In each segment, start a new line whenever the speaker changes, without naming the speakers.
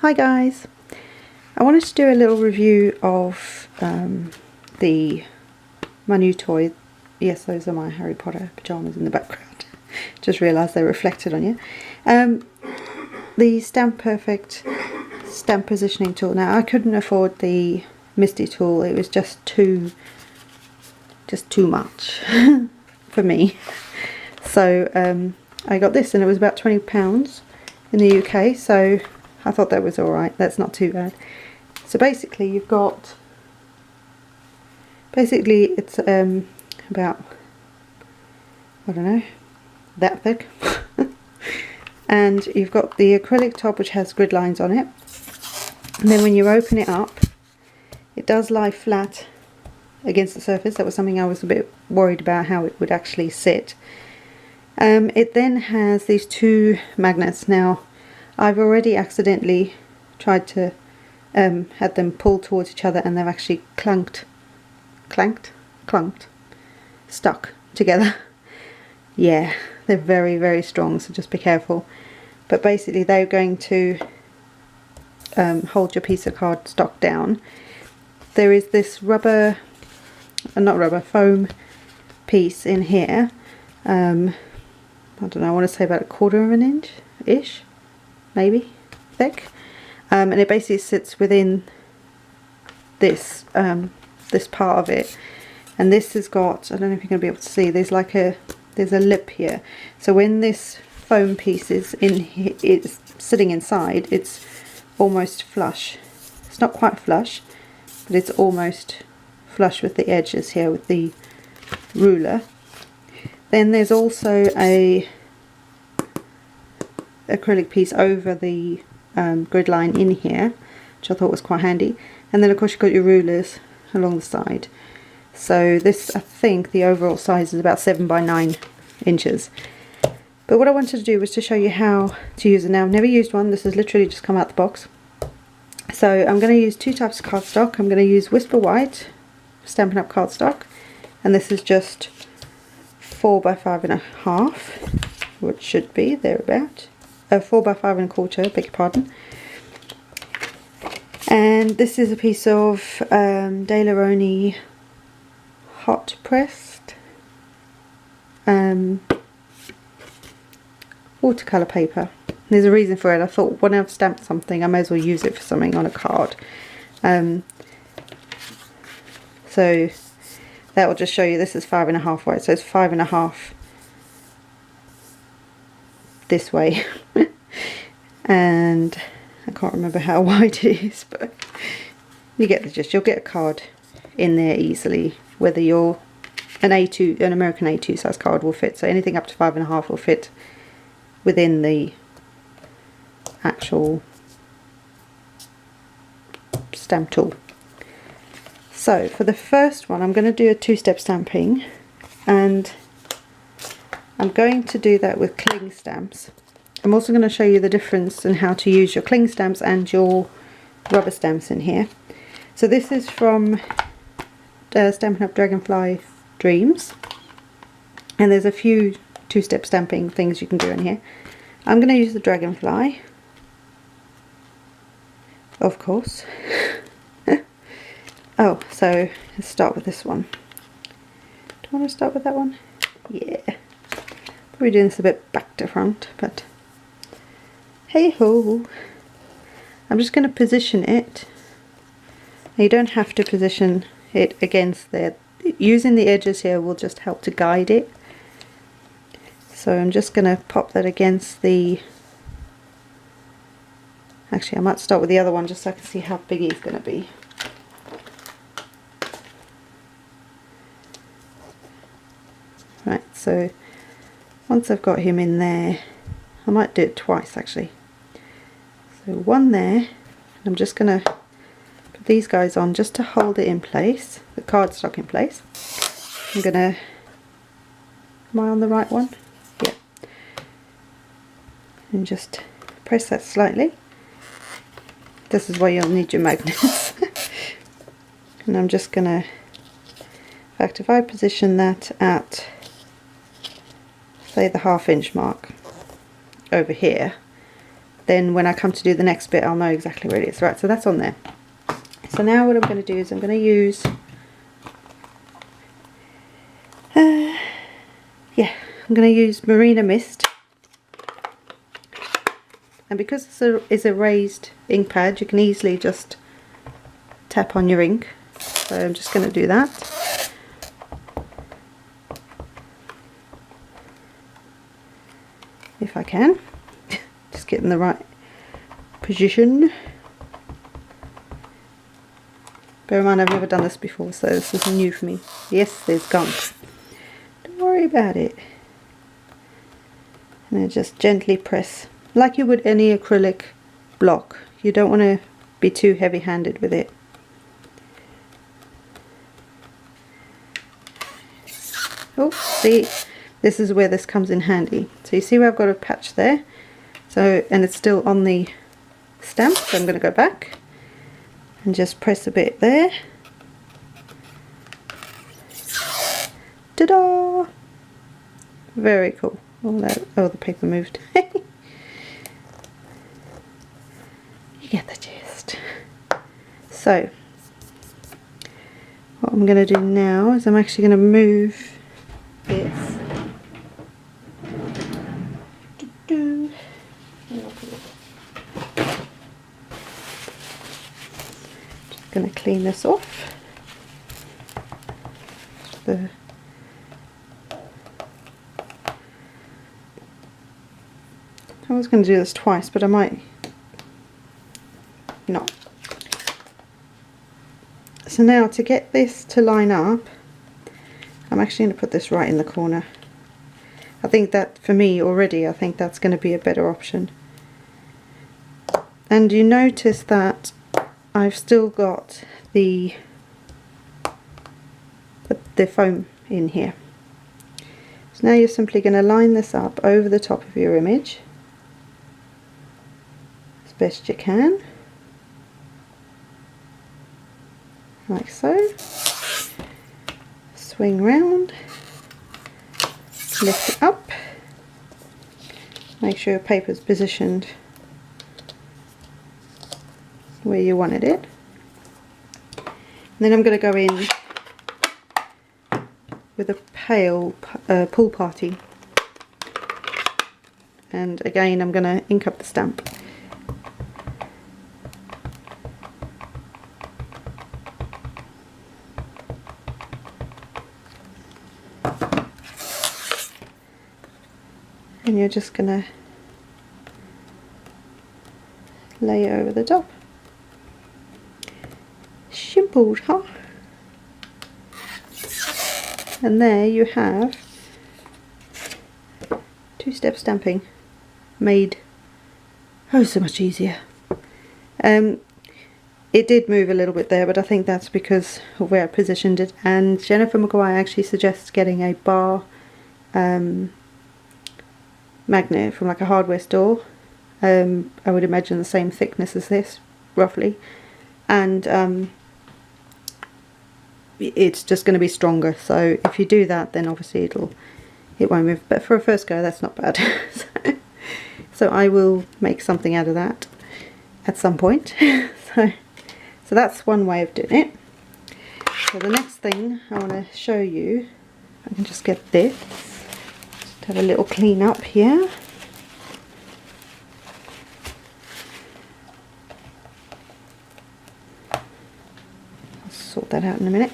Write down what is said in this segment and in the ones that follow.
Hi guys, I wanted to do a little review of my new toy. Yes, those are my Harry Potter pyjamas in the background. Just realised they reflected on you. The Stamp Perfect stamp positioning tool. Now I couldn't afford the Misty tool, it was just too much for me. So I got this and it was about £20 in the UK, so I thought that was alright, that's not too bad. So basically you've got, it's about, I don't know, that thick. And you've got the acrylic top which has grid lines on it. And then when you open it up, it does lie flat against the surface. That was something I was a bit worried about, how it would actually sit. It then has these two magnets. Now I've already accidentally tried to had them pull towards each other and they've actually stuck together. Yeah, they're very, very strong, so just be careful. But basically they're going to hold your piece of cardstock down. There is this rubber, not rubber, foam piece in here. I don't know, I want to say about 1/4 of an inch-ish, maybe, thick. And it basically sits within this this part of it. And this has got, I don't know if you're going to be able to see, there's a lip here. So when this foam piece is it's sitting inside, it's almost flush. It's not quite flush, but it's almost flush with the edges here with the ruler. Then there's also a acrylic piece over the grid line in here, which I thought was quite handy. And then of course you've got your rulers along the side. So this, I think the overall size is about 7 by 9 inches. But what I wanted to do was to show you how to use it. Now I've never used one, this has literally just come out the box. So I'm going to use two types of cardstock. I'm going to use Whisper White Stampin' Up! Cardstock, and this is just 4 by 5.5, which should be thereabout. 4 by 5.25, beg your pardon. And this is a piece of De La Roni hot pressed watercolour paper. There's a reason for it. I thought when I've stamped something I may as well use it for something on a card. So that will just show you this is 5.5 wide, so it's 5.5 this way. And I can't remember how wide it is, but you get the gist. You'll get a card in there easily, whether you're an American A2 size card will fit, so anything up to 5.5 will fit within the actual stamp tool. So for the first one I'm going to do a two-step stamping, and I'm going to do that with cling stamps. I'm also going to show you the difference in how to use your cling stamps and your rubber stamps in here. So this is from Stampin' Up! Dragonfly Dreams, and there's a few two-step stamping things you can do in here. I'm going to use the Dragonfly, of course. Oh, so let's start with this one. Do I want to start with that one? Yeah. Probably doing this a bit back to front, but hey ho. I'm just going to position it. Now you don't have to position it against there. Using the edges here will just help to guide it. So I'm just going to pop that against the... Actually I might start with the other one just so I can see how big he's going to be. Right, so once I've got him in there, I might do it twice actually. So one there, and I'm just going to put these guys on just to hold it in place, the cardstock in place. I'm going to, am I on the right one? Yeah. And just press that slightly. This is why you'll need your magnets. And I'm just going to, in fact if I position that at say the 1/2 inch mark over here, then when I come to do the next bit I'll know exactly where it is. Right, so that's on there. So now what I'm going to do is I'm going to use I'm going to use Marina Mist, and because it's a raised ink pad you can easily just tap on your ink, so I'm just going to do that. If I can, just get in the right position. Bear in mind I've never done this before, so this is new for me. Yes, there's gunk. Don't worry about it. And then just gently press, like you would any acrylic block. You don't want to be too heavy-handed with it. Oh, see, this is where this comes in handy. So you see where I've got a patch there? So, and it's still on the stamp, so I'm going to go back and just press a bit there. Ta-da! Very cool. Oh, the paper moved. You get the gist. So, what I'm going to do now is I'm actually going to move this. Just going to clean this off. I was going to do this twice, but I might not. So now to get this to line up, I'm actually going to put this right in the corner. I think that for me already, I think that's going to be a better option. And you notice that I've still got the foam in here. So now you're simply going to line this up over the top of your image as best you can, like so. Swing round, lift it up, make sure your paper's positioned where you wanted it. And then I'm going to go in with a pale pool party, and again I'm going to ink up the stamp. And you're just going to lay it over the top. Simple, huh? And there you have two-step stamping made oh so much easier. It did move a little bit there, but I think that's because of where I positioned it. And Jennifer McGuire actually suggests getting a bar magnet from like a hardware store. I would imagine the same thickness as this, roughly, and it's just going to be stronger. So if you do that, then obviously it won't move. But for a first go, that's not bad. So I will make something out of that at some point. So that's one way of doing it. So the next thing I want to show you, I can just get this. Just have a little clean up here. I'll sort that out in a minute.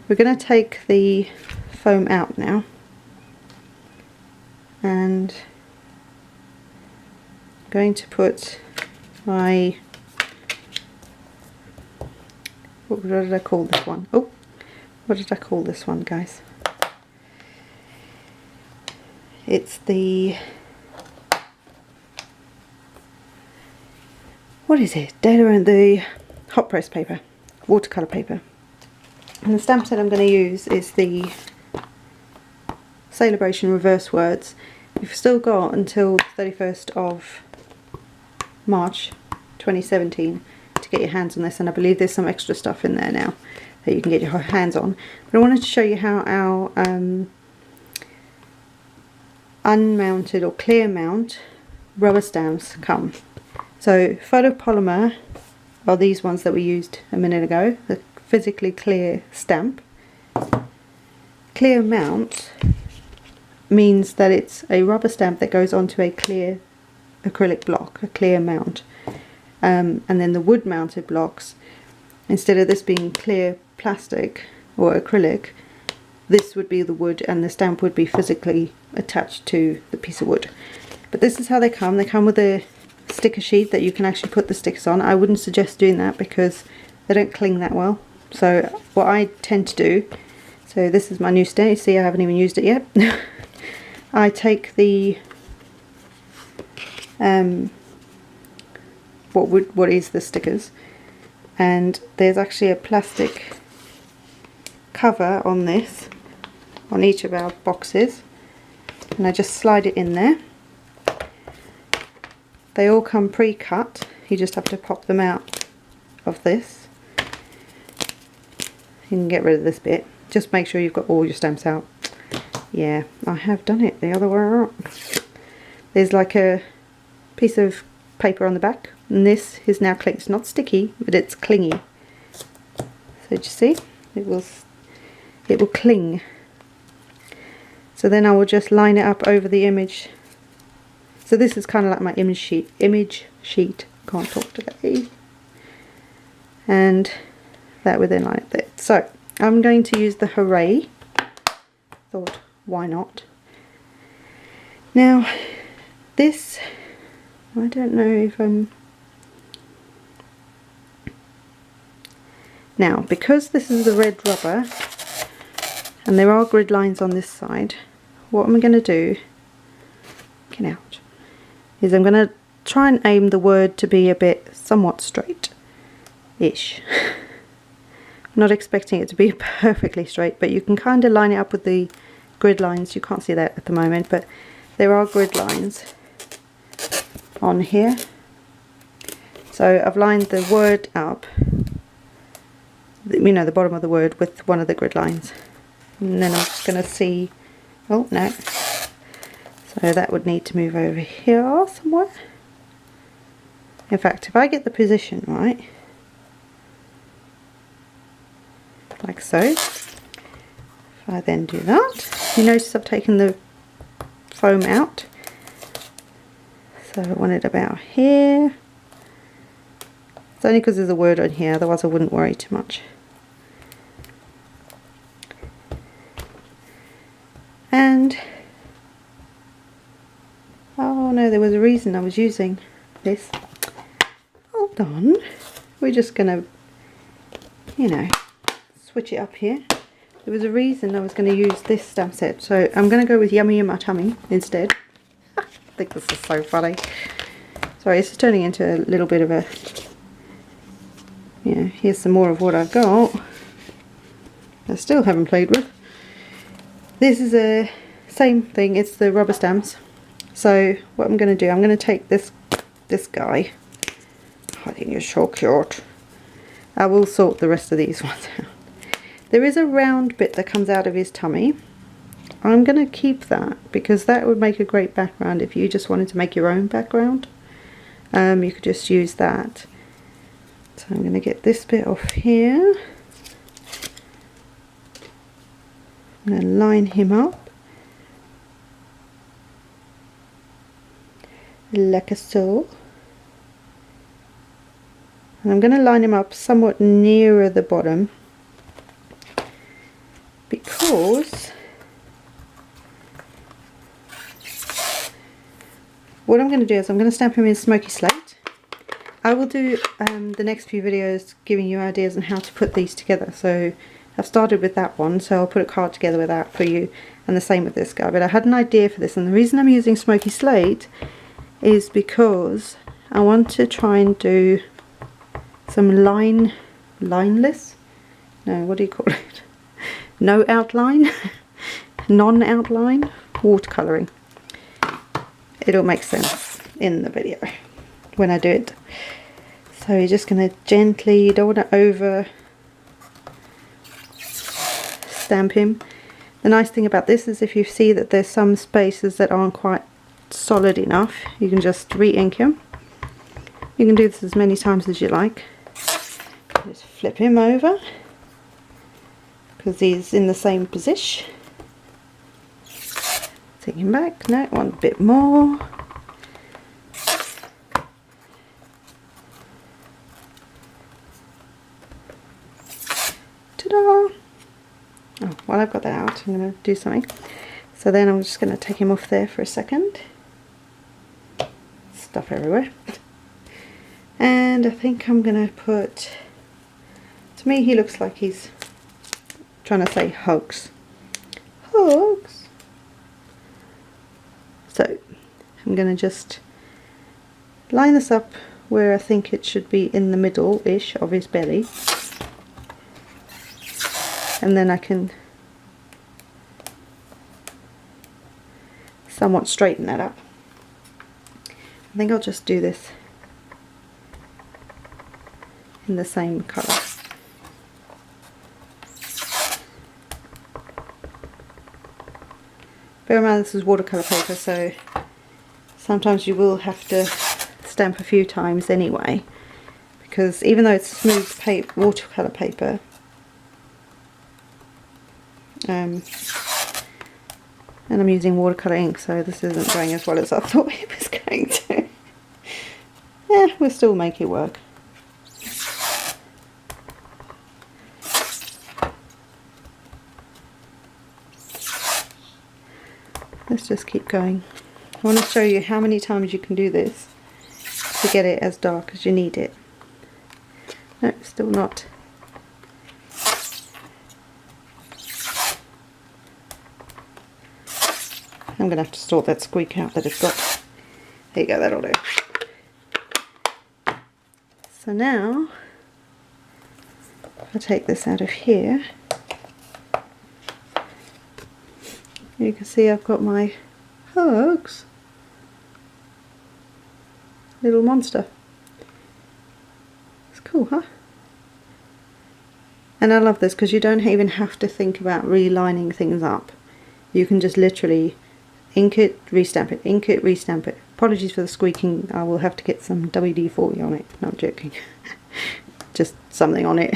We're going to take the foam out now, and I'm going to put my, what did I call this one? Oh, what did I call this one, guys? It's the, what is it? Data and the hot press paper, watercolour paper. And the stamp set I'm going to use is the Celebration Reverse Words. You've still got until the 31st of March 2017 to get your hands on this, and I believe there's some extra stuff in there now that you can get your hands on. But I wanted to show you how our unmounted or clear mount rubber stamps come. So photopolymer are these ones that we used a minute ago, the physically clear stamp. Clear mount means that it's a rubber stamp that goes onto a clear acrylic block, a clear mount. And then the wood mounted blocks, instead of this being clear plastic or acrylic, this would be the wood and the stamp would be physically attached to the piece of wood. But this is how they come. They come with a sticker sheet that you can actually put the stickers on. I wouldn't suggest doing that because they don't cling that well. So what I tend to do, so this is my new stamp, you see I haven't even used it yet. I take the what is the stickers, and there's actually a plastic cover on this, on each of our boxes, and I just slide it in there. They all come pre-cut, you just have to pop them out of this. You can get rid of this bit, just make sure you've got all your stamps out. Yeah, I have done it the other way around. There's like a piece of paper on the back, and this is now clinging. It's not sticky, but it's clingy. So do you see? It will cling. So then I will just line it up over the image. So this is kind of like my image sheet. Can't talk today. And that would then line up there. So I'm going to use the Hooray. Thought, why not? Now this, I don't know if I'm... Now, because this is the red rubber, and there are grid lines on this side, what I'm going to do, get out, is I'm going to try and aim the word to be a bit somewhat straight-ish. I'm not expecting it to be perfectly straight, but you can kind of line it up with the grid lines. You can't see that at the moment, but there are grid lines on here. So I've lined the word up, you know, the bottom of the word with one of the grid lines, and then I'm just going to see, oh no, so that would need to move over here somewhere. In fact, if I get the position right, like so, if I then do that, you notice I've taken the foam out, so I want it about here. It's only because there's a word on here, otherwise I wouldn't worry too much. And oh no, there was a reason I was using this. Hold on, we're just gonna, you know, switch it up here. There was a reason I was going to use this stamp set, so I'm going to go with Yummy in My Tummy instead. I think this is so funny. Sorry, it's turning into a little bit of a, you know, here's some more of what I've got I still haven't played with. This is a same thing, it's the rubber stamps. So what I'm going to do, I'm going to take this guy. I think you're so cute. I will sort the rest of these ones out. There is a round bit that comes out of his tummy. I'm going to keep that because that would make a great background if you just wanted to make your own background. You could just use that. So I'm going to get this bit off here. I'm going to line him up like so. And I'm going to line him up somewhat nearer the bottom, because what I'm going to do is I'm going to stamp him in smoky slate. I will do the next few videos giving you ideas on how to put these together. So I've started with that one, so I'll put a card together with that for you, and the same with this guy. But I had an idea for this, and the reason I'm using smoky slate is because I want to try and do some lineless, no, what do you call it? No outline, non-outline watercolouring. It'll make sense in the video when I do it. So you're just going to gently, you don't want to over stamp him. The nice thing about this is if you see that there's some spaces that aren't quite solid enough, you can just re-ink him. You can do this as many times as you like. Just flip him over because he's in the same position. Take him back. No, one bit more. Ta-da! Oh, while I've got that out, I'm going to do something. So then I'm just going to take him off there for a second. Stuff everywhere. And I think I'm going to put, to me he looks like he's trying to say hugs. Hugs! So I'm going to just line this up where I think it should be in the middle-ish of his belly. And then I can somewhat straighten that up. I think I'll just do this in the same colour. Bear in mind this is watercolour paper, so sometimes you will have to stamp a few times anyway, because even though it's smooth paper, watercolour paper, and I'm using watercolour ink, so this isn't going as well as I thought it was going to. Yeah, we'll still make it work. Let's just keep going. I want to show you how many times you can do this to get it as dark as you need it. No, still not. I'm going to have to sort that squeak out that it's got. There you go, that'll do. So now, I'll take this out of here. You can see I've got my hugs. Little monster. It's cool, huh? And I love this because you don't even have to think about relining things up. You can just literally ink it, restamp it, ink it, restamp it. Apologies for the squeaking, I will have to get some WD-40 on it. No, I'm joking. Just something on it.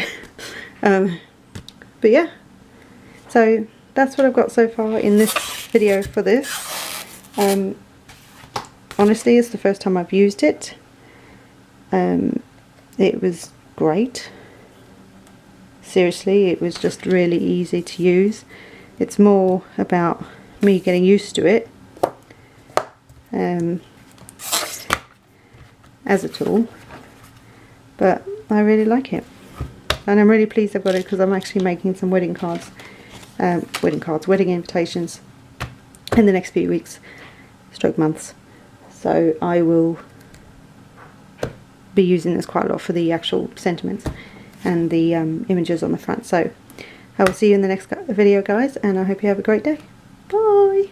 But yeah, so that's what I've got so far in this video for this. Honestly, it's the first time I've used it. It was great. Seriously, it was just really easy to use. It's more about me getting used to it as a tool, but I really like it, and I'm really pleased I've got it because I'm actually making some wedding invitations in the next few weeks, stroke months, so I will be using this quite a lot for the actual sentiments and the images on the front. So I will see you in the next video, guys, and I hope you have a great day. Bye!